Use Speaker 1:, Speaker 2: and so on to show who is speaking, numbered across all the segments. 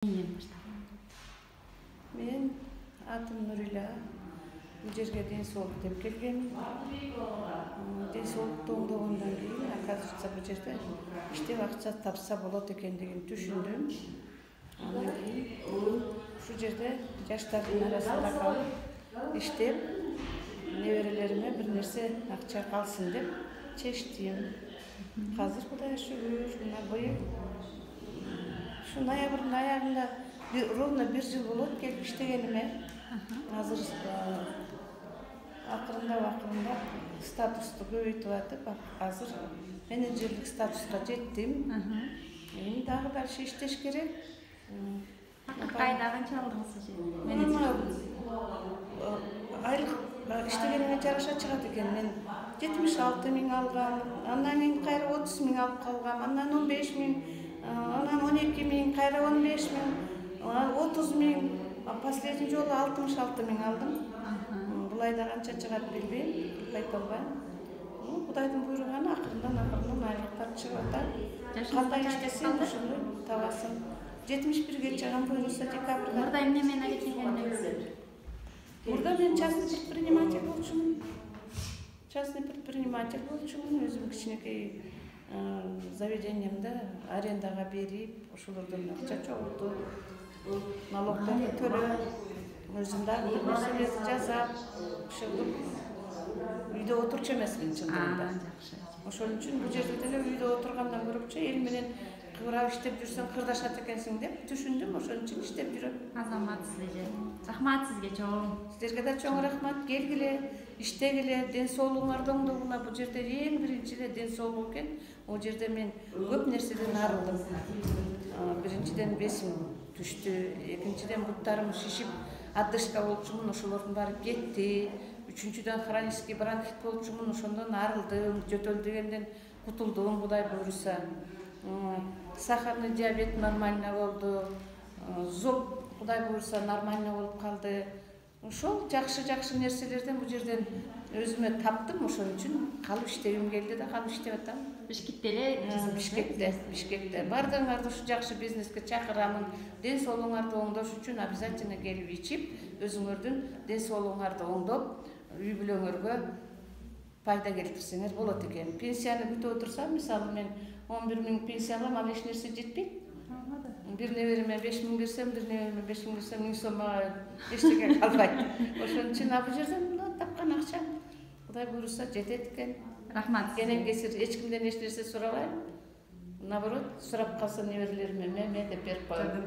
Speaker 1: Мен атым Нурила. Бул жерге ден соолук деп келгем. Ден соолукту оңдогондон кийин, оказывается, бул жерде иштеп акча тапса болот экендигин түшүндүм. Андан кийин ушул жерде жаштардын арасында калып иштеп, неберелериме бир нерсе акча калсын деп чечтим. Азыр Кудайга шүгүр, мына быйыл ушу ноябрдын аягында ровно 1 жыл болот келип иштегениме. Азыр акырындап статусту көбөйтүп атып, азыр менеджерлик статуска жеттим. Эми дагы дальше иштеш керек.
Speaker 2: Кайда канча алдыңыз?
Speaker 1: Айлык иштегениме жараша чыгат экен. Мен 76 000 алгам, андан кийин кайра 30 000 алып калгам, андан 15 000, анан 12 000, кайра 15 000, 30 000, последний жолу 66 000 алдым. Бул айда канча чыгат билбейм, айта албайм. Кудайдын буйруганы акырындан айлыктар чыгып атат. Кандай иштесең ошондой табасың. 71-ге чыгам буюрса декабрда.
Speaker 2: Мурда эмне менен аракеттенгендер?
Speaker 1: Мурда мен частный предприниматель болчумун. Частный предприниматель болчумун. Өзүм кичинекей заведениемде арендага берип, ошолордон акча чогултуп, налогдорду төлөп, өзүм дагы бир нерселерди жасап, үйдө отурчу эмесмин чындыгында. Ошон үчүн бул жерде деле үйдө отургандан көрөчү эл менен кыбырап иштеп жүрсөң кырдашат экенсиң деп түшүндүм. Ошон үчүн иштеп жүрөм.
Speaker 2: Азаматсыз эже. Рахмат сизге чоң.
Speaker 1: Сиздерге да чоң рахмат. Келгиле, иштегиле, ден соолугуңарды оңдогула. Бул жерде эң биринчи эле ден соолук экен. Ол жерде мен көп нерседен арылдым. Биринчиден бесим түштү, экинчиден буттарым шишип, отдышка болчумун, ошолордун баары кетти. Үчүнчүдөн хронический бронхит болчумун, ошондон арылдым, жөтөл дегенден кутулдум, Кудай буйруса. Сахарный диабет нормально болду. Зоб, Кудай буйруса, нормально болуп калды. Ошол жакшы нерселерден бул жерден өзүмө таптым. Ошон үчүн калып иштегим келди да, калып иштеп атам.
Speaker 2: Бишкекте эле
Speaker 1: Бишкекте. Бардыгыңарды ушу жакшы бизнеске чакырамын. Ден соолугуңарды оңдош үчүн обязательно келип ичип, өзүңөрдүн ден соолугуңарды оңдоп, үй бүлөңөргө пайда келтирсеңер болот экен. Пенсияны күтүп отурса, мисалы мен 11 000 пенсия алам, ал эч нерсе жетпейт. Бир небереме 5 000 берсем, бир небереме 5 000 берсем, 1000 сомго эчтеке калбайт. Ошон үчүн бул жерден тапкан акчам Кудай буйруса жетет экен.
Speaker 2: Рахмат.
Speaker 1: Кенен кесир эч кимден эч нерсе сурабайм. Наоборот, сурап калса неберелериме мен деп берип коем.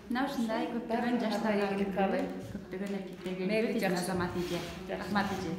Speaker 2: Мына ушундай көптөгөн жаштарга, көптөгөн эркектерге азамат эже. Рахмат эже.